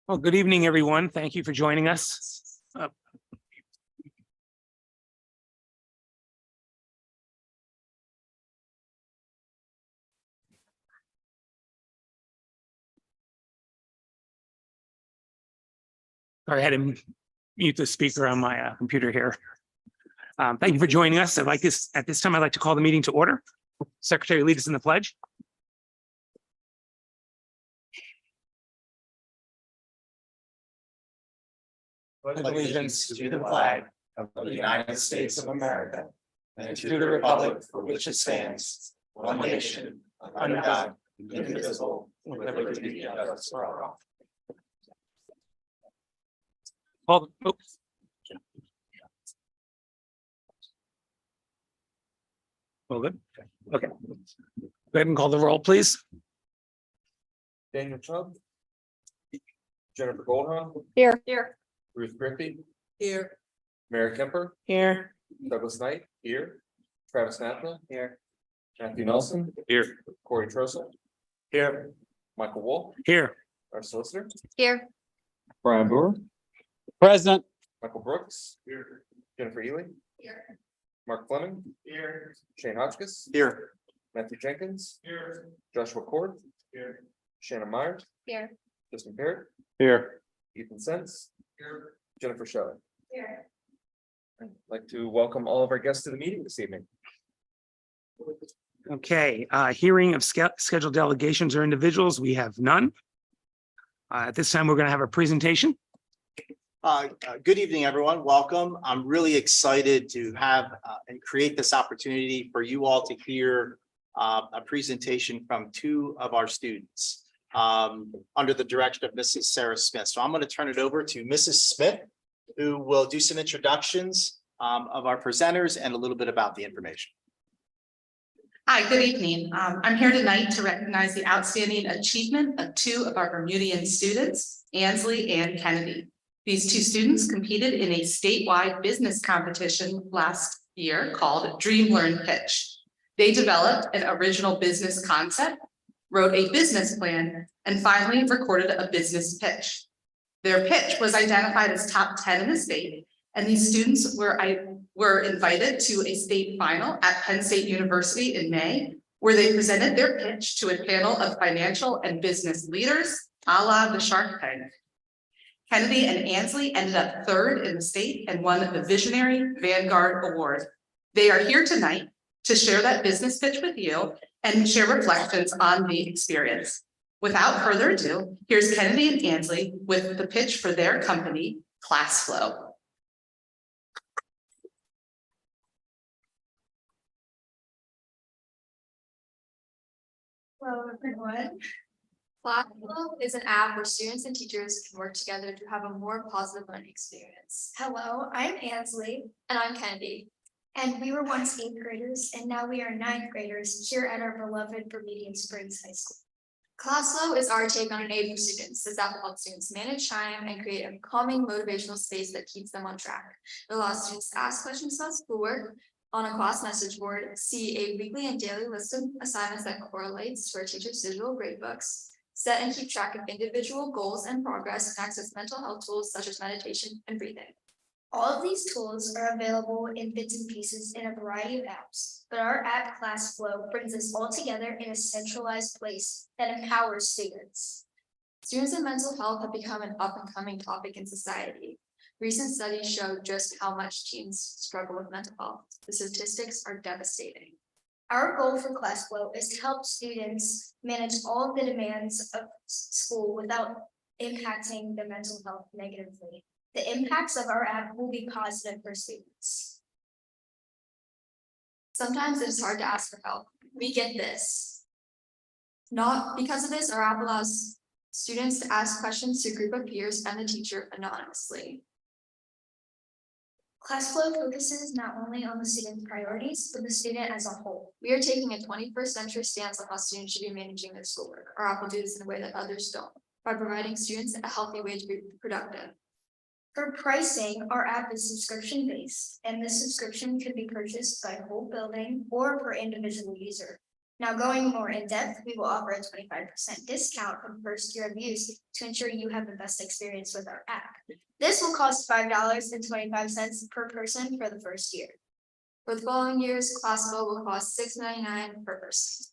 Well, good evening, everyone. Thank you for joining us. Sorry, I had to mute the speaker on my computer here. Thank you for joining us. At this time, I'd like to call the meeting to order. Secretary, lead us in the pledge. Allegiance to the flag of the United States of America and to the republic for which it stands, one nation, under God, indivisible, with liberty and justice for all. All good. Okay. Go ahead and call the roll, please. Daniel Chubb. Jennifer Goldhorn. Here. Ruth Griffey. Here. Mary Kemper. Here. Douglas Knight. Here. Travis Mathna. Here. Matthew Nelson. Here. Corey Trosa. Here. Michael Wolf. Here. Our solicitor. Here. Brian Brewer. Present. Michael Brooks. Here. Jennifer Ely. Here. Mark Fleming. Here. Shane Hotchkiss. Here. Matthew Jenkins. Here. Joshua Cord. Here. Shannon Myers. Here. Justin Parrott. Here. Ethan Sense. Here. Jennifer Shelley. Here. I'd like to welcome all of our guests to the meeting this evening. Okay, hearing of scheduled delegations or individuals, we have none. At this time, we're going to have a presentation. Good evening, everyone. Welcome. I'm really excited to have and create this opportunity for you all to hear a presentation from two of our students under the direction of Mrs. Sarah Smith. So I'm going to turn it over to Mrs. Smith, who will do some introductions of our presenters and a little bit about the information. Hi, good evening. I'm here tonight to recognize the outstanding achievement of two of our Bermudian students, Ansley and Kennedy. These two students competed in a statewide business competition last year called Dream Learn Pitch. They developed an original business concept, wrote a business plan, and finally recorded a business pitch. Their pitch was identified as top 10 in the state, and these students were invited to a state final at Penn State University in May, where they presented their pitch to a panel of financial and business leaders, a la the Shark Tank. Kennedy and Ansley ended up third in the state and won the Visionary Vanguard Award. They are here tonight to share that business pitch with you and share reflections on the experience. Without further ado, here's Kennedy and Ansley with the pitch for their company, ClassFlow. Hello, everyone. ClassFlow is an app where students and teachers can work together to have a more positive learning experience. Hello, I'm Ansley. And I'm Kennedy. And we were once 8th graders, and now we are 9th graders here at our beloved Bermudian Springs High School. ClassFlow is our take on an aid for students. This app helps students manage time and create a calming, motivational space that keeps them on track. It allows students to ask questions about schoolwork on a class message board, see a weekly and daily list of assignments that correlates to our teachers' digital gradebooks, set and keep track of individual goals and progress, and access mental health tools such as meditation and breathing. All of these tools are available in bits and pieces in a variety of apps, but our app ClassFlow brings us all together in a centralized place that empowers students. Students and mental health have become an up-and-coming topic in society. Recent studies show just how much teens struggle with mental health. The statistics are devastating. Our goal for ClassFlow is to help students manage all of the demands of school without impacting their mental health negatively. The impacts of our app will be positive for students. Sometimes it is hard to ask for help. We get this. Not because of this, our app allows students to ask questions to a group of peers and the teacher anonymously. ClassFlow focuses not only on the student's priorities, but the student as a whole. We are taking a 21st century stance on how students should be managing their schoolwork. Our app will do this in a way that others don't, by providing students a healthy way to be productive. For pricing, our app is subscription-based, and this subscription could be purchased by whole building or per individual user. Now, going more in depth, we will offer a 25% discount on first year of use to ensure you have the best experience with our app. This will cost $5.25 per person for the first year. For the following years, Classical will cost $6.99 per person.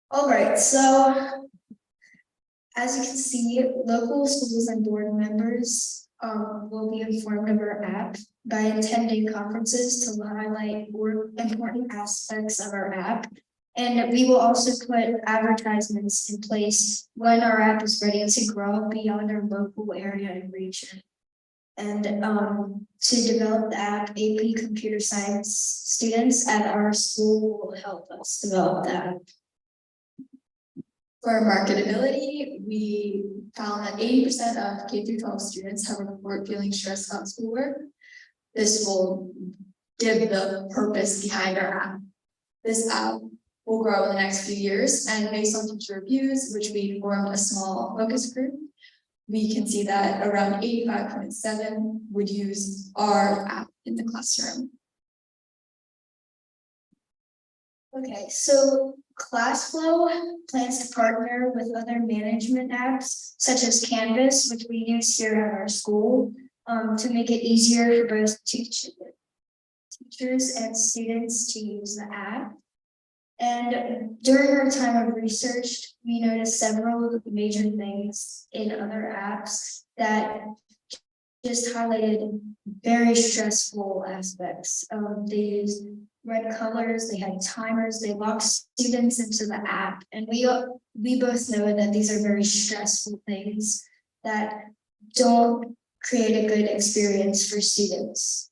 All right, so as you can see, local schools and board members will be informed of our app by attending conferences to highlight more important aspects of our app. And we will also put advertisements in place when our app is ready to grow beyond our local area and region. And to develop the app, AP Computer Science students at our school will help us develop that. For marketability, we found that 80% of K-12 students have a report feeling stressed about schoolwork. This will give the purpose behind our app. This app will grow in the next few years, and based on teacher reviews, which we formed a small focus group, we can see that around 85.7% would use our app in the classroom. Okay, so ClassFlow plans to partner with other management apps such as Canvas, which we use here at our school, to make it easier for both teachers and students to use the app. And during our time of research, we noticed several major things in other apps that just highlighted very stressful aspects. They used red colors, they had timers, they locked students into the app. And we both know that these are very stressful things that don't create a good experience for students.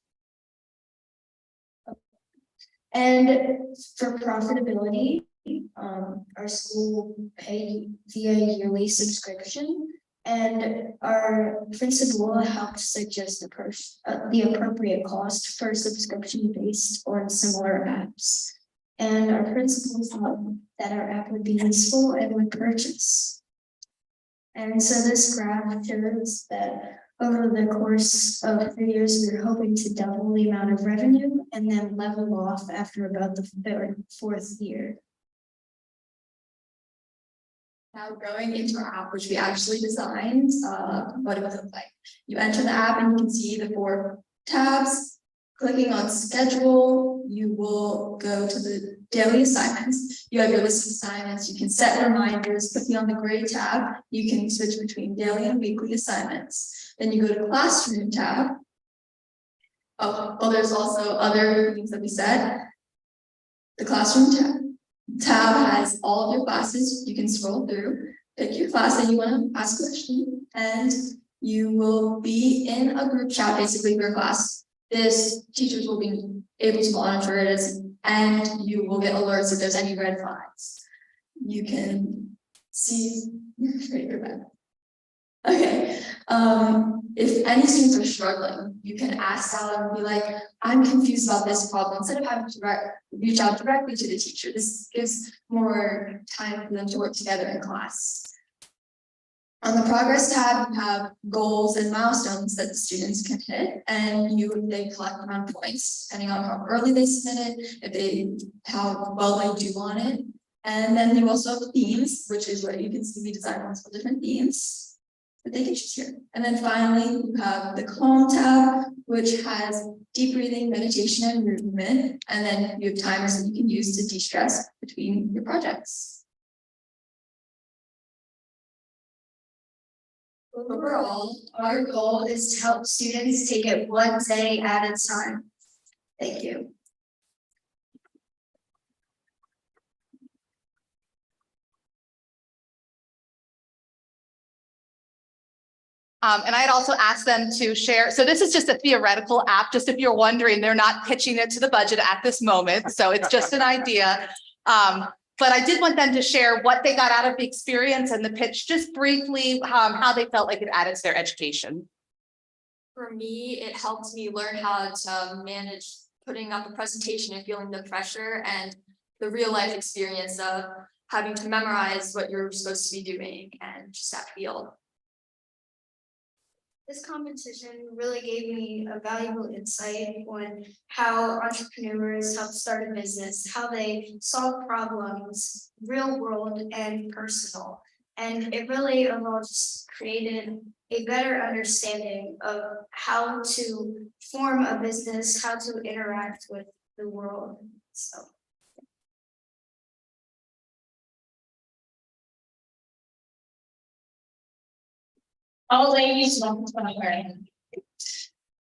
And for profitability, our school will pay via yearly subscription, and our principal helped suggest the appropriate cost for subscription based on similar apps. And our principal thought that our app would be useful and would purchase. And so this graph shows that over the course of 3 years, we're hoping to double the amount of revenue and then level off after about the fourth year. Now going into our app, which we actually designed, what it would look like. You enter the app and you can see the 4 tabs. Clicking on schedule, you will go to the daily assignments. You have your list of assignments. You can set reminders. Clicking on the gray tab, you can switch between daily and weekly assignments. Then you go to classroom tab. Oh, there's also other things that we said. The classroom tab has all of your classes. You can scroll through, pick your class that you want to ask a question, and you will be in a group chat basically for your class. This teachers will be able to monitor it, and you will get alerts if there's any red flags. You can see. Okay. If any students are struggling, you can ask Sally and be like, I'm confused about this problem, instead of having to reach out directly to the teacher. This gives more time for them to work together in class. On the progress tab, you have goals and milestones that the students can hit, and they collect amount of points depending on how early they submitted, how well they do on it. And then you also have themes, which is where you can see we designed multiple different themes that they can choose here. And then finally, you have the Calm tab, which has deep breathing, meditation, and movement. And then you have timers that you can use to de-stress between your projects. Overall, our goal is to help students take it one day at a time. Thank you. And I had also asked them to share. So this is just a theoretical app. Just if you're wondering, they're not pitching it to the budget at this moment. So it's just an idea. But I did want them to share what they got out of the experience and the pitch, just briefly, how they felt like it added to their education. For me, it helped me learn how to manage putting up a presentation and feeling the pressure and the real life experience of having to memorize what you're supposed to be doing and just that feel. This competition really gave me a valuable insight on how entrepreneurs help start a business, how they solve problems, real world and personal. And it really overall just created a better understanding of how to form a business, how to interact with the world. So. All ladies, welcome to my wedding.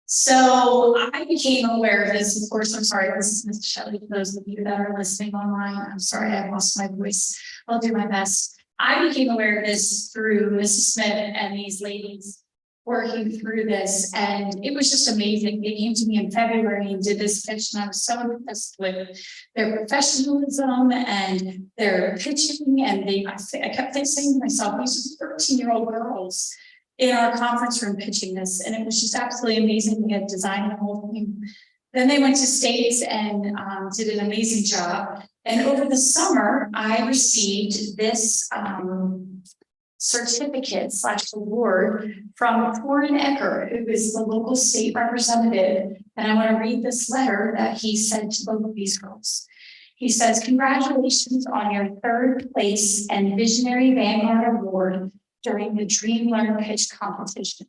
So I became aware of this, of course, I'm sorry, this is Ms. Shelley, for those of you that are listening online, I'm sorry, I lost my voice, I'll do my best. I became aware of this through Mrs. Smith and these ladies working through this, and it was just amazing. They came to me in February and did this pitch, and I was so impressed with their professionalism and their pitching, and I kept saying to myself, these are 13-year-old girls in our conference room pitching this, and it was just absolutely amazing. We had designed the whole thing. Then they went to States and did an amazing job. And over the summer, I received this certificate / award from Corin Ecker, who is the local state representative. And I want to read this letter that he sent to both of these girls. He says, "Congratulations on your 3rd place and Visionary Vanguard Award during the Dream Learn Pitch competition.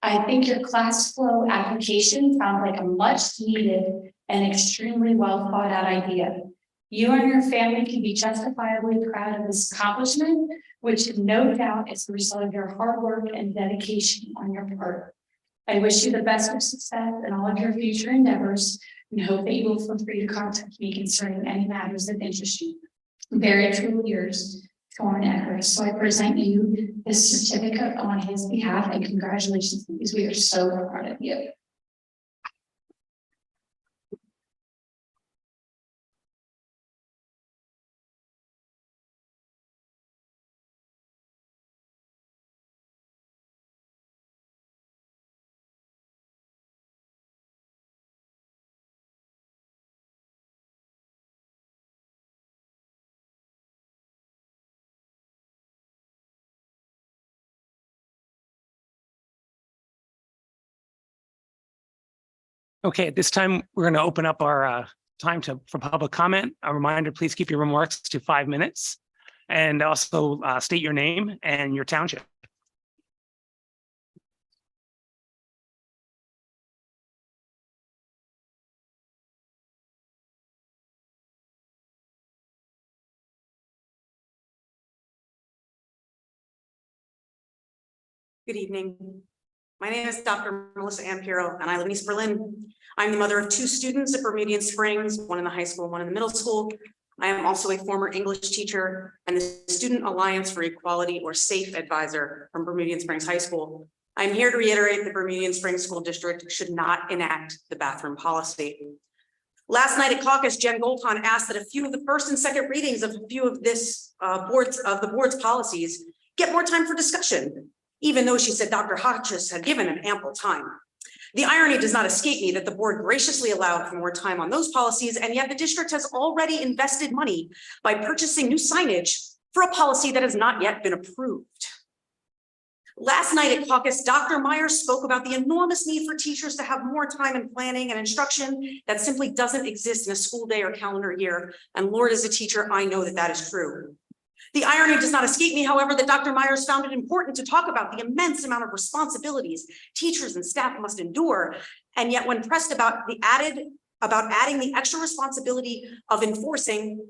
I think your class flow application sounds like a much needed and extremely well thought out idea. You and your family can be justifiably proud of this accomplishment, which no doubt is the result of your hard work and dedication on your part. I wish you the best of success in all of your future endeavors and hope that you will feel free to contact me concerning any matters that interest you. Very truly yours, Corin Ecker." So I present you this certificate on his behalf, and congratulations, because we are so proud of you. Okay, at this time, we're going to open up our time for public comment. A reminder, please keep your remarks to 5 minutes. And also state your name and your township. Good evening. My name is Dr. Melissa Ampiro, and I live in East Berlin. I'm the mother of 2 students at Bermudian Springs, one in the high school, one in the middle school. I am also a former English teacher and the Student Alliance for Equality, or SAFE advisor from Bermudian Springs High School. I'm here to reiterate that Bermudian Springs School District should not enact the bathroom policy. Last night at caucus, Jen Golton asked that a few of the first and second readings of a few of the board's policies get more time for discussion, even though she said Dr. Hodges had given him ample time. The irony does not escape me that the board graciously allowed for more time on those policies, and yet the district has already invested money by purchasing new signage for a policy that has not yet been approved. Last night at caucus, Dr. Myers spoke about the enormous need for teachers to have more time in planning and instruction that simply doesn't exist in a school day or calendar year. And Lord, as a teacher, I know that that is true. The irony does not escape me, however, that Dr. Myers found it important to talk about the immense amount of responsibilities teachers and staff must endure. And yet when pressed about adding the extra responsibility of enforcing,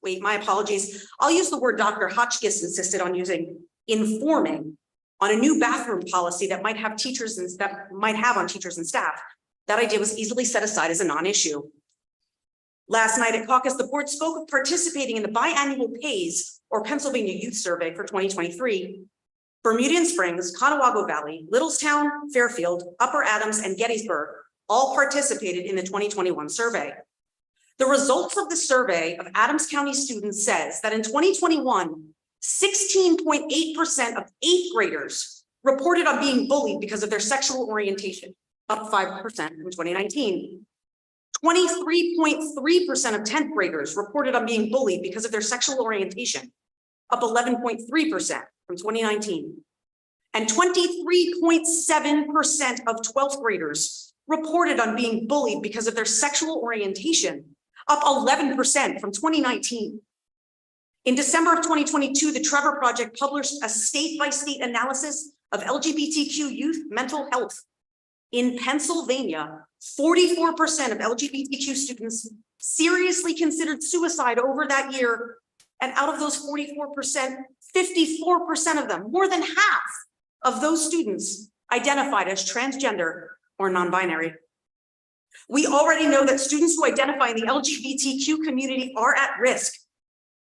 my apologies, I'll use the word Dr. Hotchkiss insisted on using, informing on a new bathroom policy that might have on teachers and staff. That idea was easily set aside as a non-issue. Last night at caucus, the board spoke of participating in the biannual PAYS, or Pennsylvania Youth Survey, for 2023. Bermudian Springs, Conewago Valley, Littlestown, Fairfield, Upper Adams, and Gettysburg all participated in the 2021 survey. The results of the survey of Adams County students says that in 2021, 16.8% of 8th graders reported on being bullied because of their sexual orientation, up 5% from 2019. 23.3% of 10th graders reported on being bullied because of their sexual orientation, up 11.3% from 2019. And 23.7% of 12th graders reported on being bullied because of their sexual orientation, up 11% from 2019. In December of 2022, the Trevor Project published a state-by-state analysis of LGBTQ youth mental health. In Pennsylvania, 44% of LGBTQ students seriously considered suicide over that year. And out of those 44%, 54% of them, more than half of those students, identified as transgender or non-binary. We already know that students who identify in the LGBTQ community are at risk.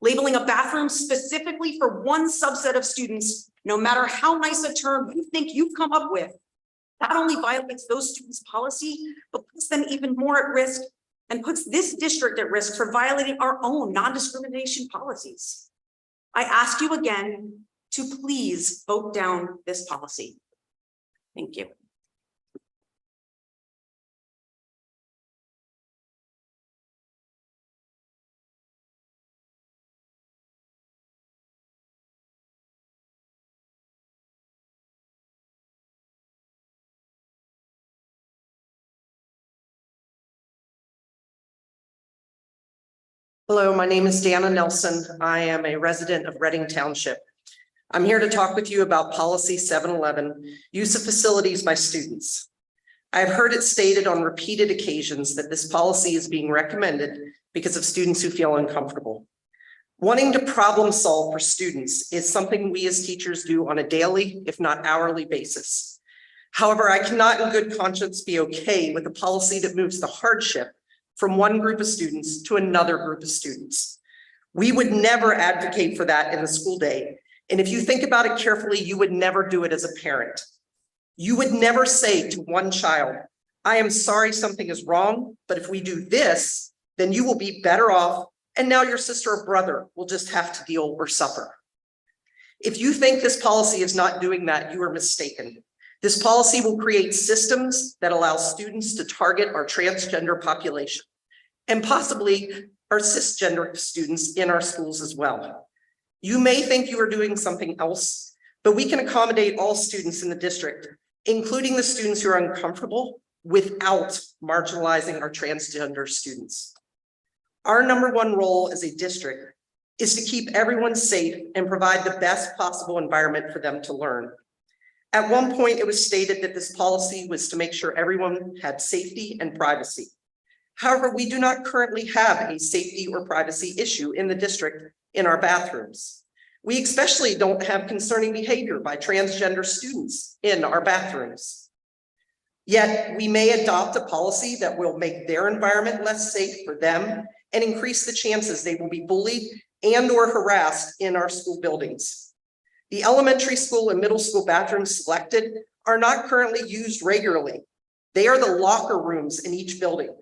Labeling a bathroom specifically for one subset of students, no matter how nice a term you think you've come up with, not only violates those students' policy, but puts them even more at risk and puts this district at risk for violating our own non-discrimination policies. I ask you again to please vote down this policy. Thank you. Hello, my name is Dana Nelson. I am a resident of Reading Township. I'm here to talk with you about policy 711, use of facilities by students. I have heard it stated on repeated occasions that this policy is being recommended because of students who feel uncomfortable. Wanting to problem solve for students is something we as teachers do on a daily, if not hourly basis. However, I cannot in good conscience be okay with a policy that moves the hardship from one group of students to another group of students. We would never advocate for that in the school day. And if you think about it carefully, you would never do it as a parent. You would never say to one child, I am sorry something is wrong, but if we do this, then you will be better off. And now your sister or brother will just have to deal or suffer. If you think this policy is not doing that, you are mistaken. This policy will create systems that allow students to target our transgender population and possibly our cisgender students in our schools as well. You may think you are doing something else, but we can accommodate all students in the district, including the students who are uncomfortable, without marginalizing our transgender students. Our number one role as a district is to keep everyone safe and provide the best possible environment for them to learn. At one point, it was stated that this policy was to make sure everyone had safety and privacy. However, we do not currently have a safety or privacy issue in the district in our bathrooms. We especially don't have concerning behavior by transgender students in our bathrooms. Yet we may adopt a policy that will make their environment less safe for them and increase the chances they will be bullied and or harassed in our school buildings. The elementary school and middle school bathrooms selected are not currently used regularly. They are the locker rooms in each building.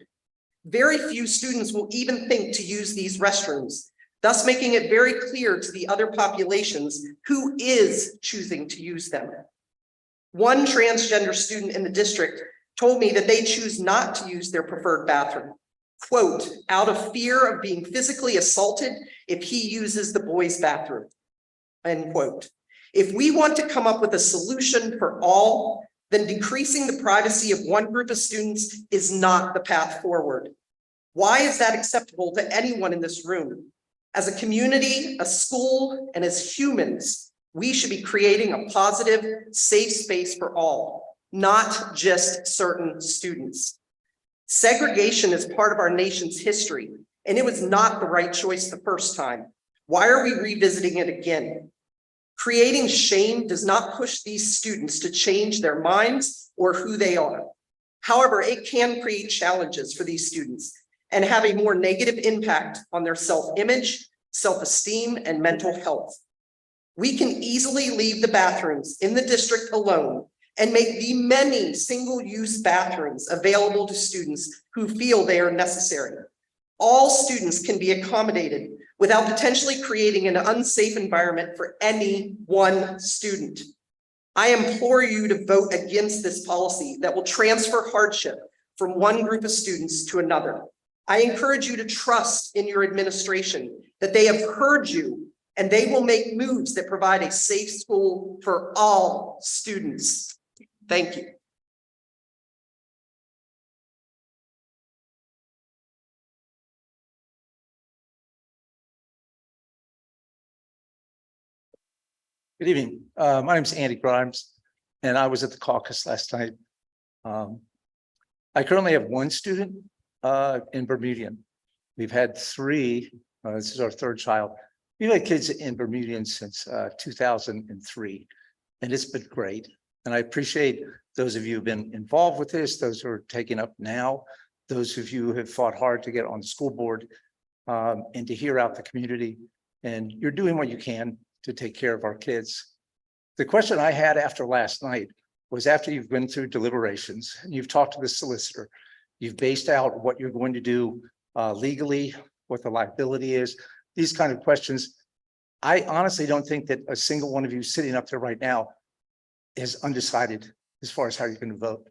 Very few students will even think to use these restrooms, thus making it very clear to the other populations who is choosing to use them. One transgender student in the district told me that they choose not to use their preferred bathroom, quote, out of fear of being physically assaulted if he uses the boys' bathroom, end quote. If we want to come up with a solution for all, then decreasing the privacy of one group of students is not the path forward. Why is that acceptable to anyone in this room? As a community, a school, and as humans, we should be creating a positive, safe space for all, not just certain students. Segregation is part of our nation's history, and it was not the right choice the first time. Why are we revisiting it again? Creating shame does not push these students to change their minds or who they are. However, it can create challenges for these students and have a more negative impact on their self-image, self-esteem, and mental health. We can easily leave the bathrooms in the district alone and make the many single-use bathrooms available to students who feel they are necessary. All students can be accommodated without potentially creating an unsafe environment for any one student. I implore you to vote against this policy that will transfer hardship from one group of students to another. I encourage you to trust in your administration that they have heard you and they will make moves that provide a safe school for all students. Thank you. Good evening. My name is Andy Grimes, and I was at the caucus last night. I currently have one student in Bermudian. We've had three. This is our third child. We've had kids in Bermudian since 2003, and it's been great. And I appreciate those of you who've been involved with this, those who are taking up now, those of you who have fought hard to get on the school board and to hear out the community. And you're doing what you can to take care of our kids. The question I had after last night was, after you've been through deliberations and you've talked to the solicitor, you've based out what you're going to do legally, what the liability is, these kind of questions. I honestly don't think that a single one of you sitting up there right now is undecided as far as how you're going to vote.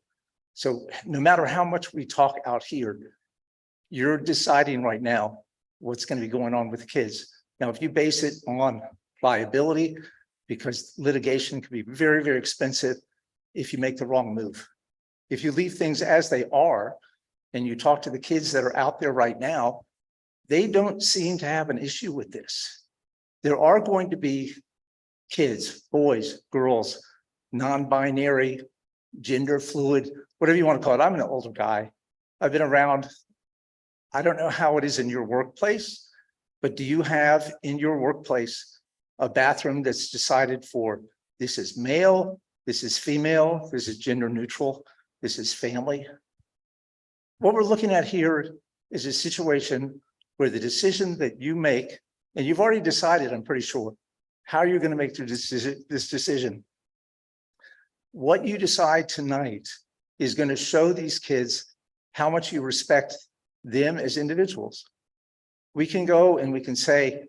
So no matter how much we talk out here, you're deciding right now what's going to be going on with the kids. Now, if you base it on liability, because litigation can be very, very expensive if you make the wrong move. If you leave things as they are, and you talk to the kids that are out there right now, they don't seem to have an issue with this. There are going to be kids, boys, girls, non-binary, gender fluid, whatever you want to call it. I'm an older guy. I've been around. I don't know how it is in your workplace, but do you have in your workplace a bathroom that's decided for, this is male, this is female, this is gender neutral, this is family? What we're looking at here is a situation where the decision that you make, and you've already decided, I'm pretty sure, how you're going to make this decision. What you decide tonight is going to show these kids how much you respect them as individuals. We can go and we can say,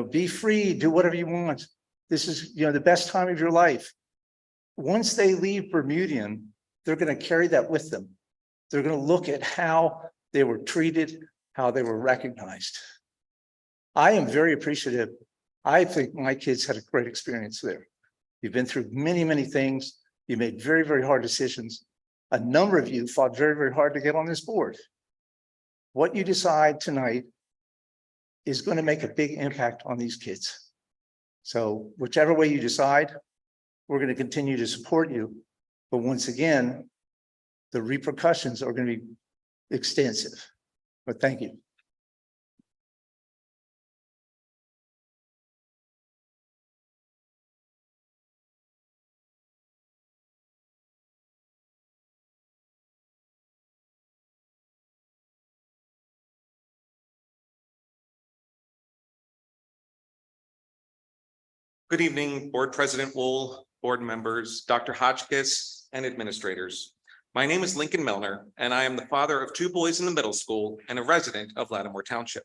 be free, do whatever you want. This is, the best time of your life. Once they leave Bermudian, they're going to carry that with them. They're going to look at how they were treated, how they were recognized. I am very appreciative. I think my kids had a great experience there. You've been through many, many things. You made very, very hard decisions. A number of you fought very, very hard to get on this board. What you decide tonight is going to make a big impact on these kids. So whichever way you decide, we're going to continue to support you. But once again, the repercussions are going to be extensive. But thank you. Good evening, Board President Wool, board members, Dr. Hotchkiss, and administrators. My name is Lincoln Milner, and I am the father of two boys in the middle school and a resident of Lattimore Township.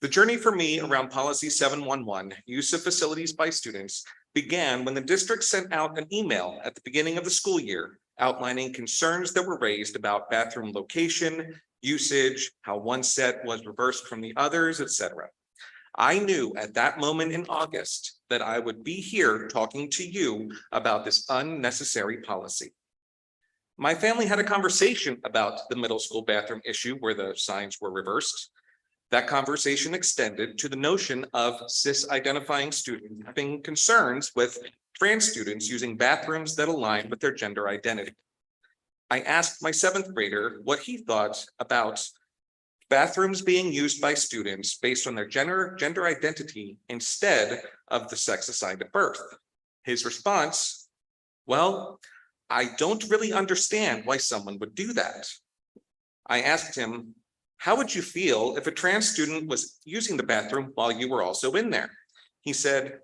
The journey for me around Policy 711, use of facilities by students, began when the district sent out an email at the beginning of the school year outlining concerns that were raised about bathroom location, usage, how one set was reversed from the others, etc. I knew at that moment in August that I would be here talking to you about this unnecessary policy. My family had a conversation about the middle school bathroom issue where the signs were reversed. That conversation extended to the notion of cis-identifying students having concerns with trans students using bathrooms that align with their gender identity. I asked my 7th grader what he thought about bathrooms being used by students based on their gender identity instead of the sex assigned at birth. His response, well, I don't really understand why someone would do that. I asked him, how would you feel if a trans student was using the bathroom while you were also in there? He said,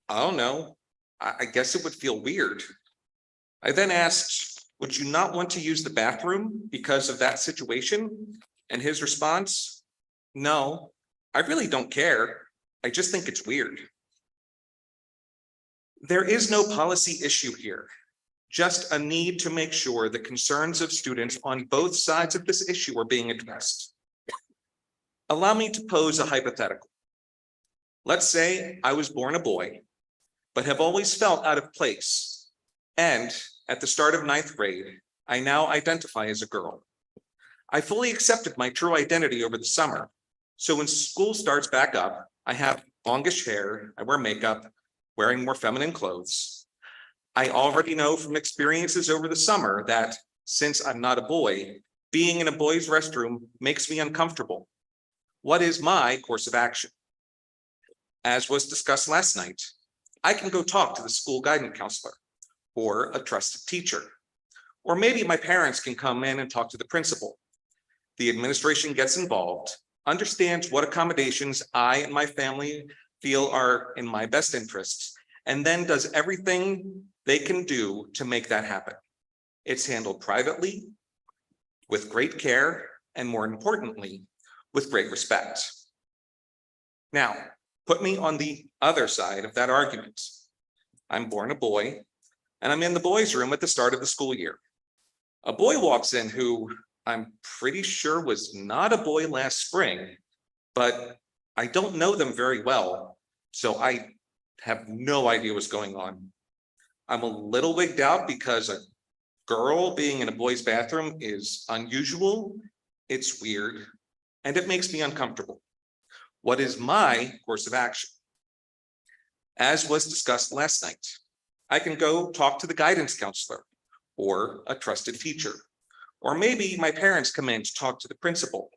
I don't know, I guess it would feel weird. I then asked, would you not want to use the bathroom because of that situation? And his response, no, I really don't care. I just think it's weird. There is no policy issue here, just a need to make sure the concerns of students on both sides of this issue are being addressed. Allow me to pose a hypothetical. Let's say I was born a boy, but have always felt out of place. And at the start of 9th grade, I now identify as a girl. I fully accepted my true identity over the summer. So when school starts back up, I have longish hair, I wear makeup, wearing more feminine clothes. I already know from experiences over the summer that since I'm not a boy, being in a boys' restroom makes me uncomfortable. What is my course of action? As was discussed last night, I can go talk to the school guidance counselor or a trusted teacher. Or maybe my parents can come in and talk to the principal. The administration gets involved, understands what accommodations I and my family feel are in my best interests, and then does everything they can do to make that happen. It's handled privately, with great care, and more importantly, with great respect. Now, put me on the other side of that argument. I'm born a boy, and I'm in the boys' room at the start of the school year. A boy walks in who I'm pretty sure was not a boy last spring, but I don't know them very well, so I have no idea what's going on. I'm a little wigged out because a girl being in a boy's bathroom is unusual, it's weird, and it makes me uncomfortable. What is my course of action? As was discussed last night, I can go talk to the guidance counselor or a trusted teacher, or maybe my parents come in to talk to the principal.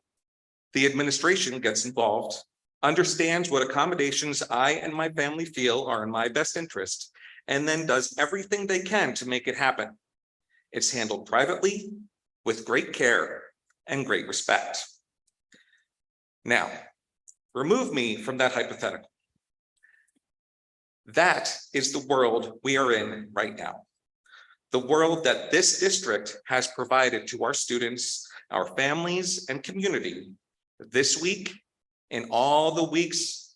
The administration gets involved, understands what accommodations I and my family feel are in my best interest, and then does everything they can to make it happen. It's handled privately, with great care and great respect. Now, remove me from that hypothetical. That is the world we are in right now. The world that this district has provided to our students, our families, and community this week and all the weeks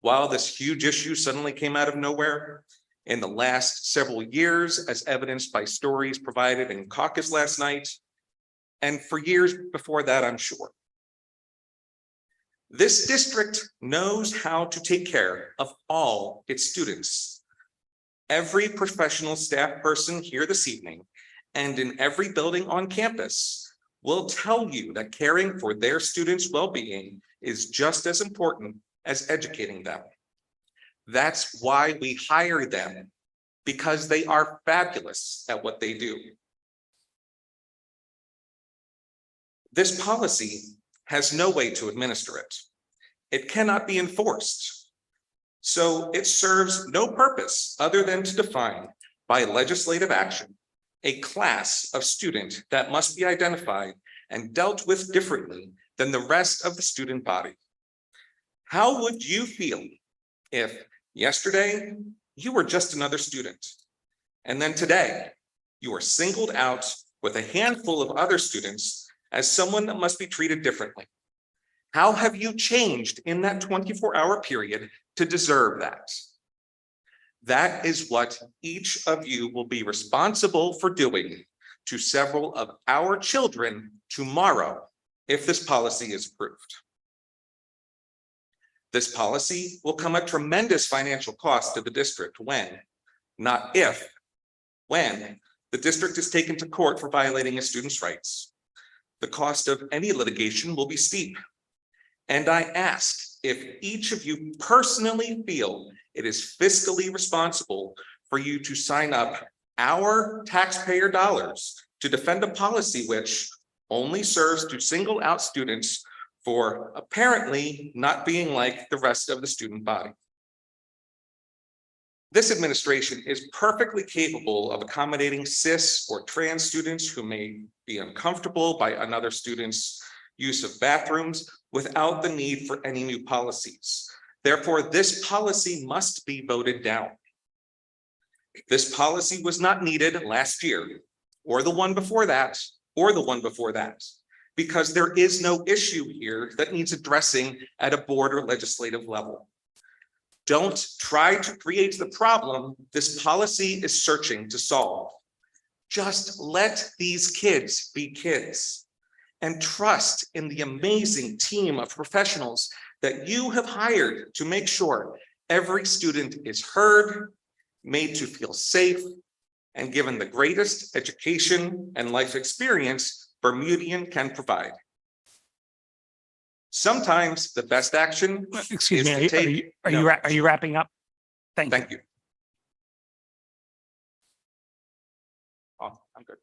while this huge issue suddenly came out of nowhere, in the last several years, as evidenced by stories provided in caucus last night, and for years before that, I'm sure. This district knows how to take care of all its students. Every professional staff person here this evening and in every building on campus will tell you that caring for their students' well-being is just as important as educating them. That's why we hire them, because they are fabulous at what they do. This policy has no way to administer it. It cannot be enforced. So it serves no purpose other than to define by legislative action a class of student that must be identified and dealt with differently than the rest of the student body. How would you feel if yesterday you were just another student, and then today you were singled out with a handful of other students as someone that must be treated differently? How have you changed in that 24-hour period to deserve that? That is what each of you will be responsible for doing to several of our children tomorrow if this policy is approved. This policy will come at tremendous financial cost to the district when, not if, when the district is taken to court for violating a student's rights. The cost of any litigation will be steep. And I ask if each of you personally feel it is fiscally responsible for you to sign up our taxpayer dollars to defend a policy which only serves to single out students for apparently not being like the rest of the student body. This administration is perfectly capable of accommodating cis or trans students who may be uncomfortable by another student's use of bathrooms without the need for any new policies. Therefore, this policy must be voted down. This policy was not needed last year, or the one before that, or the one before that, because there is no issue here that needs addressing at a board or legislative level. Don't try to create the problem this policy is searching to solve. Just let these kids be kids. and trust in the amazing team of professionals that you have hired to make sure every student is heard, made to feel safe, and given the greatest education and life experience Bermudian can provide. Sometimes the best action Excuse is me, to take are you, are you wrapping up? Thank you. Thank you. Oh, I'm good.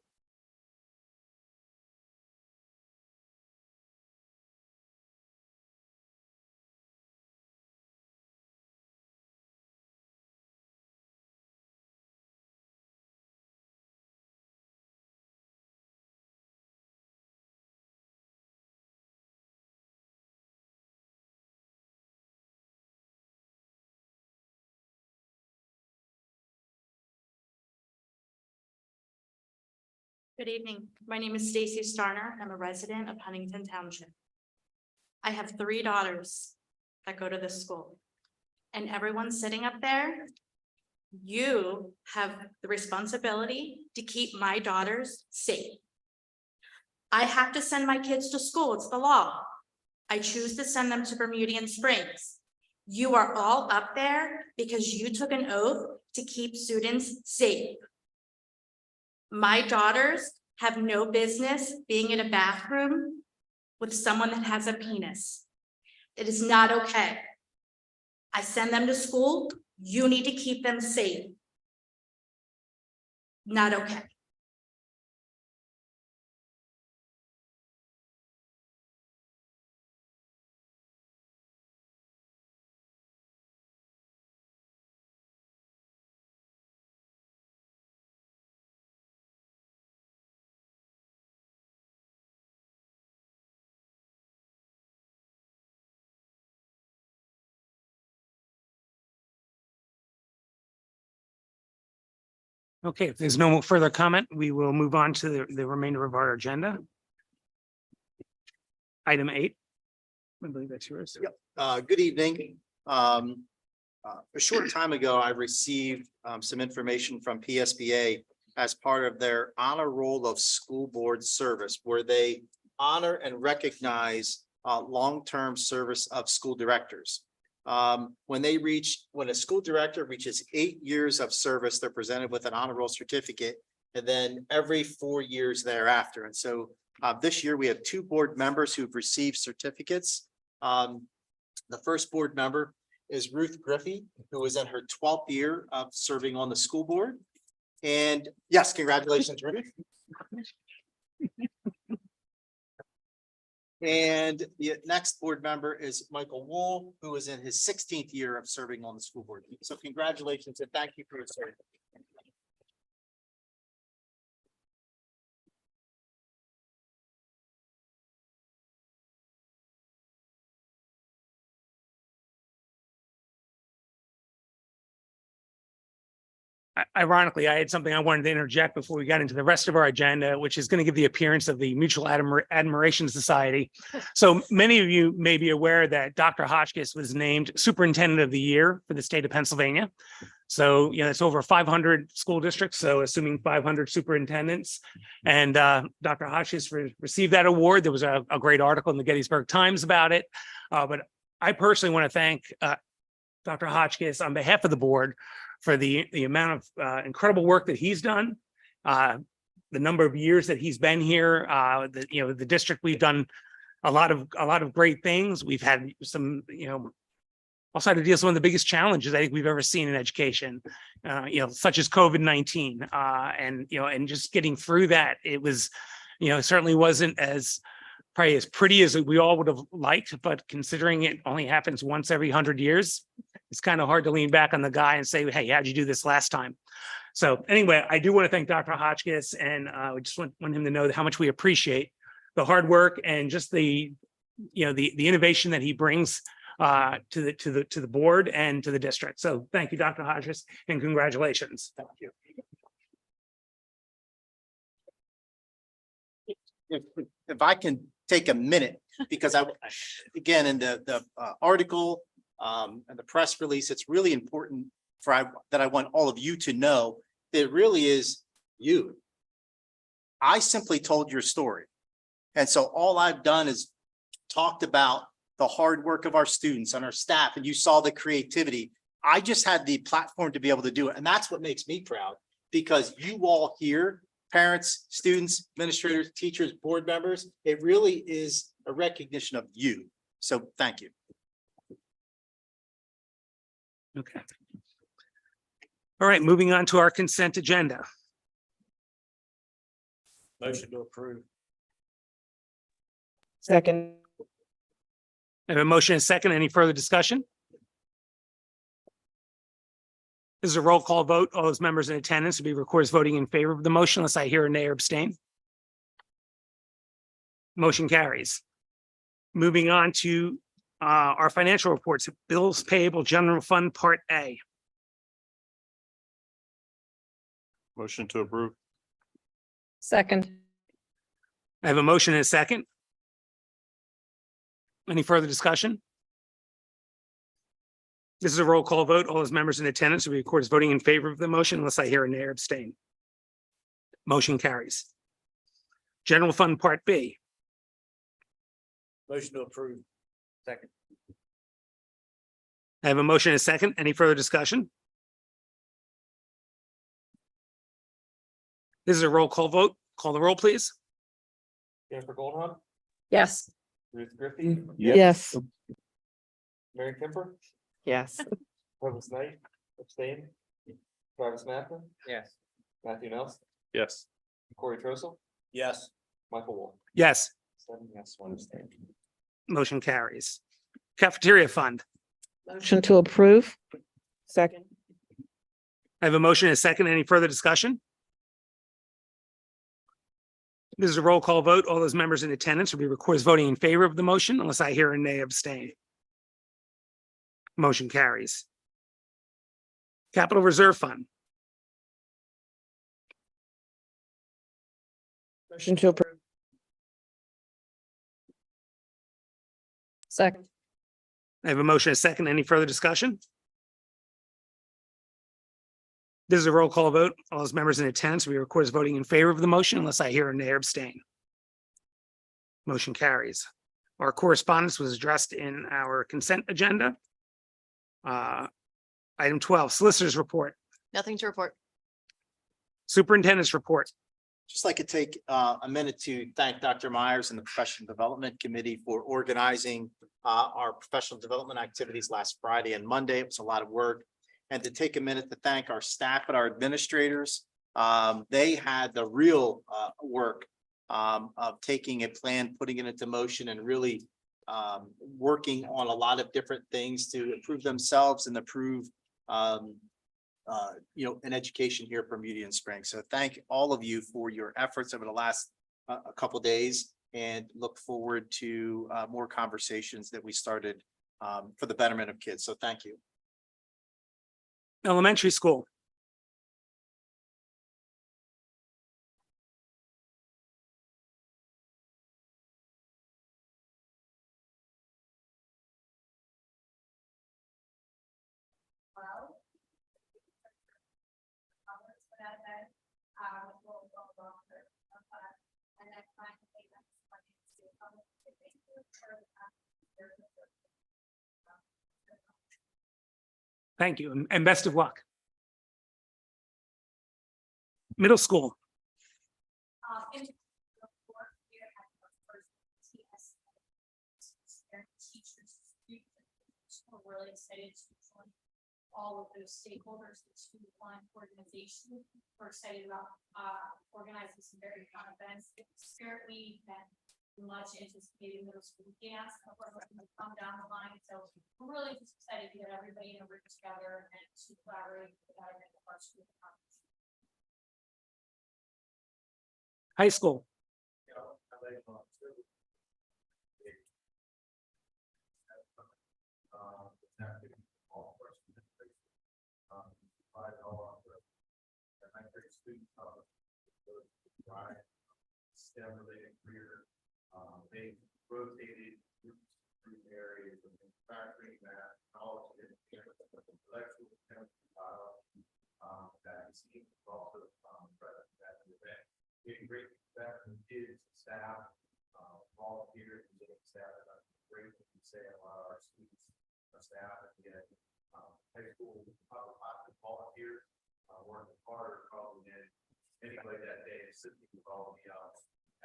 Good evening. My name is Stacy Starner. I'm a resident of Huntington Township. I have 3 daughters that go to this school. And everyone sitting up there, you have the responsibility to keep my daughters safe. I have to send my kids to school. It's the law. I choose to send them to Bermudian Springs. You are all up there because you took an oath to keep students safe. My daughters have no business being in a bathroom with someone that has a penis. It is not okay. I send them to school. You need to keep them safe. Not okay. Okay, if there's no further comment, we will move on to the remainder of our agenda. Item 8. I believe that's yours. Yep. Good evening. A short time ago, I received some information from PSBA as part of their honor roll of school board service, where they honor and recognize long-term service of school directors. When a school director reaches 8 years of service, they're presented with an honor roll certificate, and then every 4 years thereafter. And so this year we have 2 board members who've received certificates. The first board member is Ruth Griffey, who is in her 12th year of serving on the school board. And yes, congratulations, Ruth. And the next board member is Michael Wool, who is in his 16th year of serving on the school board. So congratulations and thank you for your service. Ironically, I had something I wanted to interject before we got into the rest of our agenda, which is going to give the appearance of the Mutual Admiration Society. So many of you may be aware that Dr. Hotchkiss was named Superintendent of the Year for the state of Pennsylvania. So, it's over 500 school districts, so assuming 500 superintendents. And Dr. Hotchkiss received that award. There was a great article in the Gettysburg Times about it. But I personally want to thank Dr. Hotchkiss on behalf of the board for the amount of incredible work that he's done, the number of years that he's been here. The district, we've done a lot of great things. We've had some, also had to deal with some of the biggest challenges I think we've ever seen in education, such as COVID-19, and just getting through that. It was, it certainly wasn't probably as pretty as we all would have liked, but considering it only happens once every 100 years, it's kind of hard to lean back on the guy and say, hey, how'd you do this last time? So anyway, I do want to thank Dr. Hotchkiss, and we just want him to know how much we appreciate the hard work and just the innovation that he brings to the board and to the district. So thank you, Dr. Hotchkiss, and congratulations. Thank you. If I can take a minute, because again, in the article and the press release, it's really important that I want all of you to know that it really is you. I simply told your story. And so all I've done is talked about the hard work of our students and our staff, and you saw the creativity. I just had the platform to be able to do it. And that's what makes me proud, because you all here, parents, students, administrators, teachers, board members, it really is a recognition of you. So thank you. Okay. All right, moving on to our consent agenda. Motion to approve. Second. I have a motion and a second. Any further discussion? This is a roll call vote. All those members in attendance will be recorded as voting in favor of the motion unless I hear a nay or abstain. Motion carries. Moving on to our financial reports, bills payable general fund, part A. Motion to approve. Second. I have a motion and a second. Any further discussion? This is a roll call vote. All those members in attendance will be recorded as voting in favor of the motion unless I hear a nay or abstain. Motion carries. General fund, part B. Motion to approve. Second. I have a motion and a second. Any further discussion? This is a roll call vote. Call the roll, please. Jennifer Goldhon, Yes. Ruth Griffey, Yes. Mary Kemper, Yes. Travis Knight, abstain. Travis Mathis. Yes. Matthew Nelson, Yes. Corey Trossel, Yes. Michael Wolf. Yes, 7 yes, 1 abstain. motion carries. Cafeteria fund. Motion to approve. Second. I have a motion and a second. Any further discussion? This is a roll call vote. All those members in attendance will be recorded as voting in favor of the motion unless I hear a nay abstain. Motion carries. Capital Reserve Fund. Motion to approve. Second. I have a motion and a second. Any further discussion? This is a roll call vote. All those members in attendance will be recorded as voting in favor of the motion unless I hear a nay or abstain. Motion carries. Our correspondence was addressed in our consent agenda. Item 12, Solicitor's Report, Nothing to report. Superintendent's Report. Just like to take a minute to thank Dr. Myers and the Professional Development Committee for organizing our professional development activities last Friday and Monday. It was a lot of work. And to take a minute to thank our staff and our administrators. They had the real work of taking a plan, putting it into motion, and really working on a lot of different things to improve themselves and improve an education here for Median Springs. So thank all of you for your efforts over the last a couple days, and look forward to more conversations that we started for the betterment of kids. So thank you. Elementary School. Thank you, and best of luck. Middle School. We're really excited to join all of those stakeholders, the two line organization. We're excited about organizing some very fun events. Spirit Week and much anticipated middle school dance, of course, going to come down the line. So we're really just excited to get everybody in a room together and to collaborate with our school. High School. STEM-related career, they rotated through areas of manufacturing, math, knowledge, and intellectual that is also present at the event. Getting great feedback from kids, staff, staff, and I'm grateful to say a lot of our students, our staff, and yet, high school, public volunteers, working harder probably than anybody that day, assisting with all the,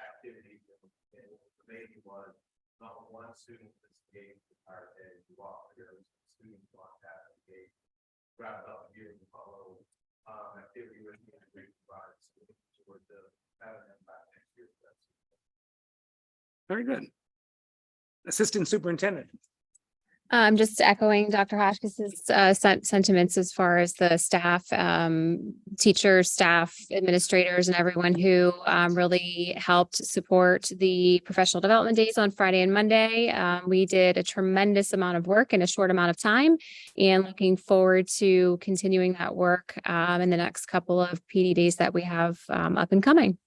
activities. And the amazing was, not one student was engaged the entire day, we walked here, students walked out of the gate, wrapped up here and follow, activity with the great providers. Toward the, having them back next year. Very good. Assistant Superintendent. Just echoing Dr. Hotchkiss's sentiments as far as the staff, teachers, staff, administrators, and everyone who really helped support the professional development days on Friday and Monday. We did a tremendous amount of work in a short amount of time, and looking forward to continuing that work in the next couple of PD days that we have up and coming.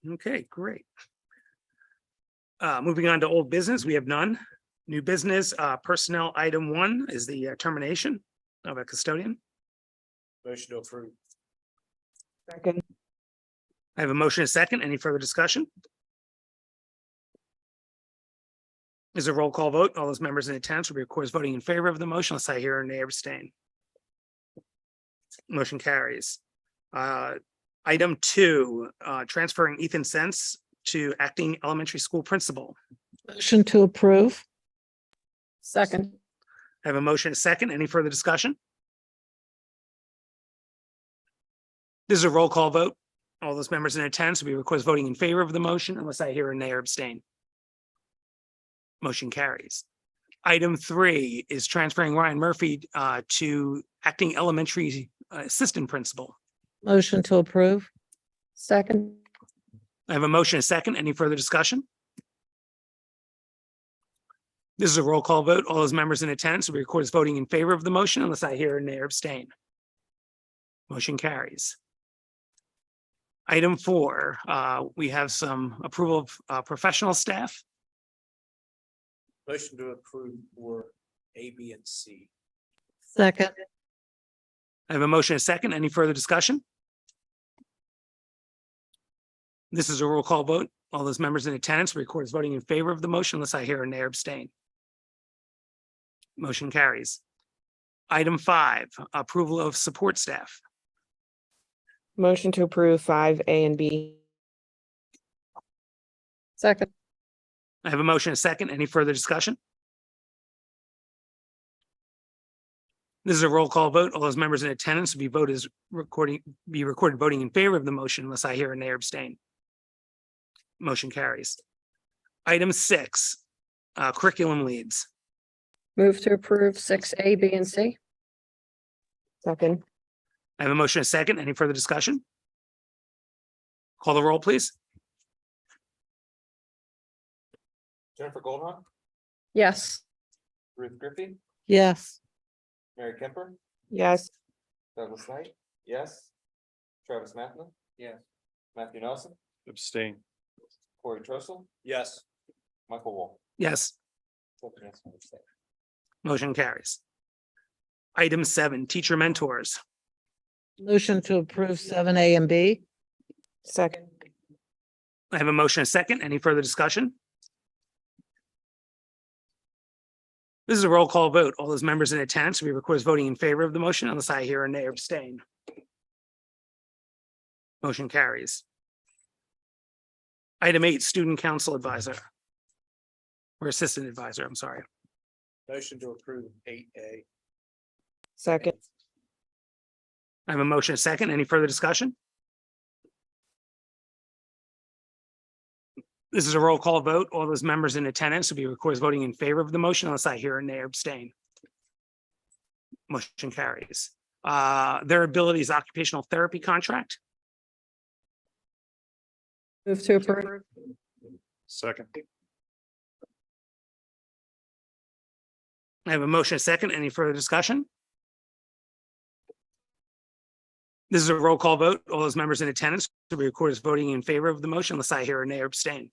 Okay, great. Moving on to old business, we have none. New business, personnel item 1 is the termination of a custodian. Motion to approve. Second. I have a motion and a second. Any further discussion? Is a roll call vote. All those members in attendance will be, of course, voting in favor of the motion unless I hear a nay or abstain. Motion carries. Item 2, transferring Ethan Sense to acting elementary school principal. Motion to approve. Second. I have a motion and a second. Any further discussion? This is a roll call vote. All those members in attendance will be, of course, voting in favor of the motion unless I hear a nay or abstain. Motion carries. Item 3 is transferring Ryan Murphy to acting elementary assistant principal. Motion to approve. Second. I have a motion and a second. Any further discussion? This is a roll call vote. All those members in attendance will be recorded as voting in favor of the motion unless I hear a nay or abstain. Motion carries. Item 4, we have some approval of professional staff. Motion to approve for A, B, and C. Second. I have a motion and a second. Any further discussion? This is a roll call vote. All those members in attendance will record as voting in favor of the motion unless I hear a nay or abstain. Motion carries. Item 5, approval of support staff. Motion to approve 5A and B. Second. I have a motion and a second. Any further discussion? This is a roll call vote. All those members in attendance will be recorded voting in favor of the motion unless I hear a nay or abstain. Motion carries. Item 6, curriculum leads. Move to approve 6A, B, and C. Second. I have a motion and a second. Any further discussion? Call the roll, please. Jennifer Goldhawk, Yes. Ruth Griffey, Yes. Mary Kemper, Yes. Douglas Knight, yes. Travis Mathman. Yes. Matthew Nelson, Abstain. Corey Trossel, Yes. Michael Wall. Yes, Seven yes, one abstain. motion carries. Item 7, teacher mentors. Motion to approve 7A and B. Second. I have a motion and a second. Any further discussion? This is a roll call vote. All those members in attendance will be recorded as voting in favor of the motion unless I hear a nay or abstain. Motion carries. Item 8, student council advisor. Or assistant advisor, I'm sorry. Motion to approve 8A. Second. I have a motion and a second. Any further discussion? This is a roll call vote. All those members in attendance will be recorded as voting in favor of the motion unless I hear a nay or abstain. Motion carries. Their abilities occupational therapy contract. Move to approve. Second. I have a motion and a second. Any further discussion? This is a roll call vote. All those members in attendance will be recorded as voting in favor of the motion unless I hear a nay or abstain.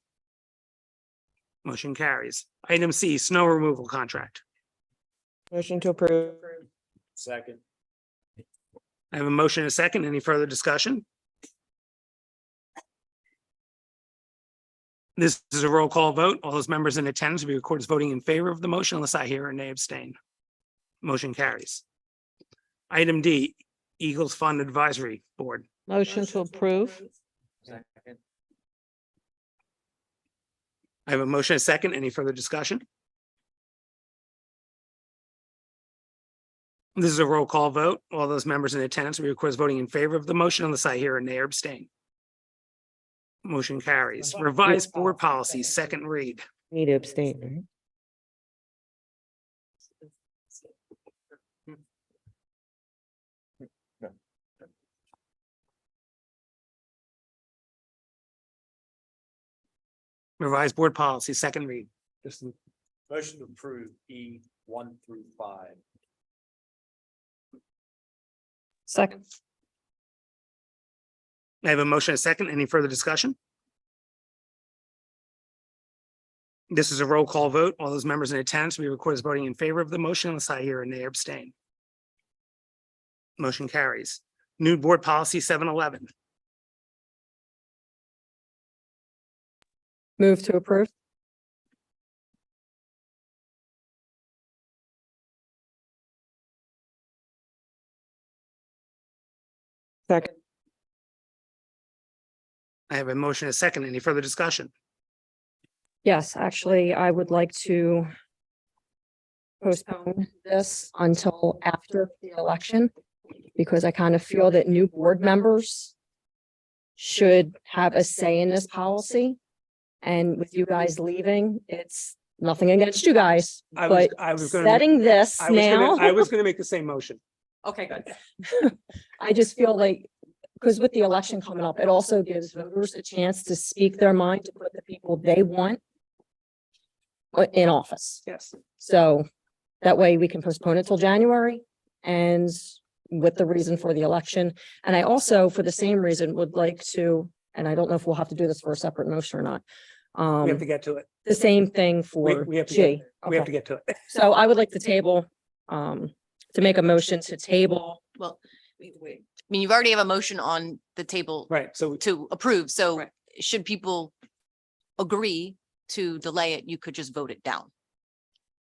Motion carries. Item C, snow removal contract. Motion to approve. Second. I have a motion and a second. Any further discussion? This is a roll call vote. All those members in attendance will be recorded as voting in favor of the motion unless I hear a nay abstain. Motion carries. Item D, Eagles Fund Advisory Board. Motion to approve. Second. I have a motion, a second. Any further discussion? This is a roll call vote. All those members in attendance will be recorded as voting in favor of the motion unless I hear a nay or abstain. Motion carries. Revised board policies, second read. Need to abstain, right? Revised board policy, second read. Motion to approve E 1 through 5. Second. I have a motion, a second. Any further discussion? This is a roll call vote. All those members in attendance will be recorded as voting in favor of the motion unless I hear a nay or abstain. Motion carries. New board policy 711. Move to approve. Second. I have a motion, a second. Any further discussion? Yes, actually, I would like to postpone this until after the election, because I kind of feel that new board members should have a say in this policy. And with you guys leaving, it's nothing against you guys, but setting this I now. was gonna make the same motion. Okay, good. I just feel like, because with the election coming up, it also gives voters a chance to speak their mind, to put the people they want in office. Yes. So that way we can postpone it till January and with the reason for the election. And I also, for the same reason, would like to, and I don't know if we'll have to do this for a separate motion or not. We have to get to it. The same thing for We have to G. get, we have Okay. to get to it. So I would like to table, to make a motion to table. Well, I mean, you've already have a motion on the table Right, so to approve, so Right. should people agree to delay it, you could just vote it down.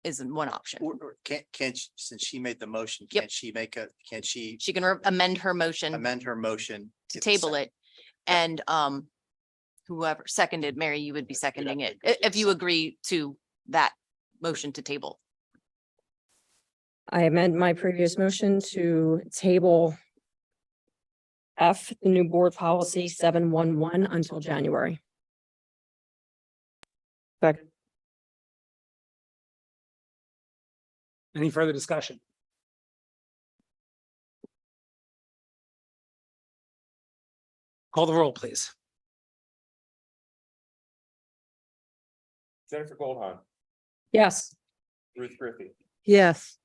Isn't one option. Or can't, since she made the motion, Yep. can she She can amend her motion amend her motion? to table it. And whoever seconded, Mary, you would be seconding it, if you agree to that motion to table. I amend my previous motion to table F, the new board policy 711 until January. Second. any further discussion? Call the roll, please. Jennifer Goldhahn, Yes. Ruth Griffey, Yes.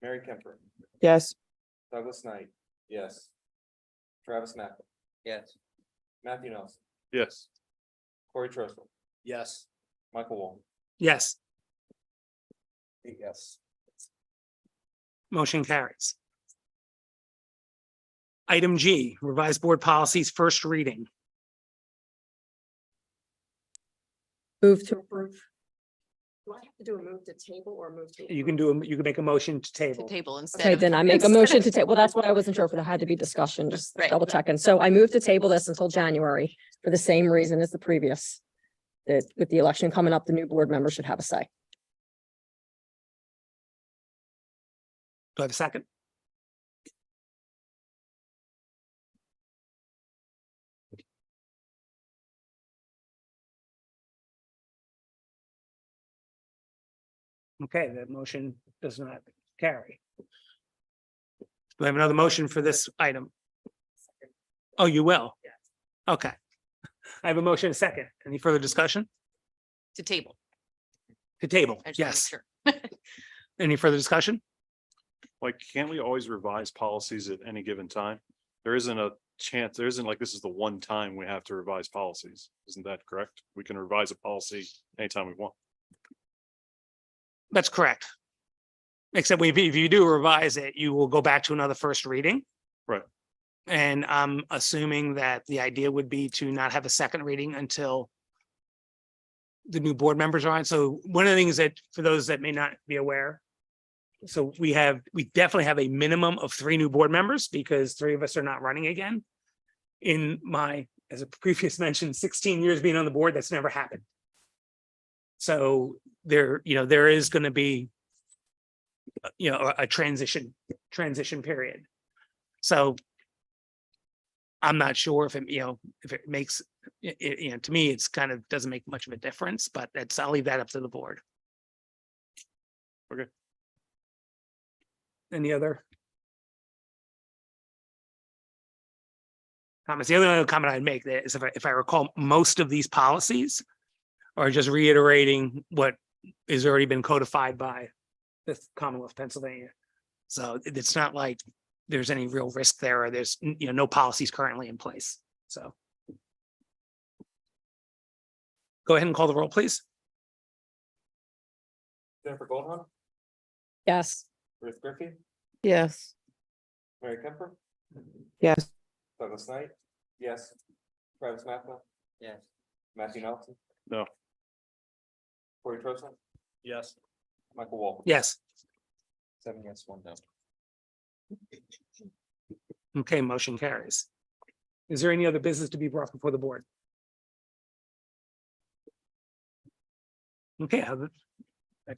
Mary Kemper, Yes. Douglas Knight, yes. Travis Mackle. Yes. Matthew Nelson, Yes. Corey Trostle, Yes. Michael Wong. Yes, Yes. motion carries. Item G, revised board policies, first reading. Move to approve. Do I have to do a move to table or move to? You can do, you can make a motion to To table. table instead Okay, of. then I make a motion to table. Well, that's what I wasn't sure if it had to be discussion, just Right. double checking. So I move to table this until January for the same reason as the previous. That with the election coming up, the new board member should have a say. Do I have a second? Okay, that motion does not carry. Do I have another motion for this item? Oh, you will? Okay. I have a motion, a second. Any further discussion? To table. To table, I just wanna make yes. sure. Any further discussion? Like, can't we always revise policies at any given time? There isn't a chance, there isn't like this is the one time we have to revise policies. Isn't that correct? We can revise a policy anytime we want. That's correct. Except if you do revise it, you will go back to another first reading. Right. And I'm assuming that the idea would be to not have a second reading until the new board members are on. So one of the things that, for those that may not be aware, so we definitely have a minimum of 3 new board members because 3 of us are not running again. In my, as a previous mentioned, 16 years being on the board, that's never happened. So there is going to be, a transition period. So I'm not sure if it makes, to me, it's kind of doesn't make much of a difference, but I'll leave that up to the board. Okay. Any other comments? The other comment I'd make there is if I recall, most of these policies are just reiterating what has already been codified by the Commonwealth of Pennsylvania. So it's not like there's any real risk there, or there's, no policies currently in place. So go ahead and call the roll, please. Jennifer Goldham, Yes. Ruth Griffey, Yes. Mary Kemper, Yes. Douglas Knight, yes. Travis Mathis. Yes. Matthew Nelson. No. Corey Troson, Yes. Michael Wall. Yes. 7 yes, 1 no. Okay, motion carries. Is there any other business to be brought before the board? Okay,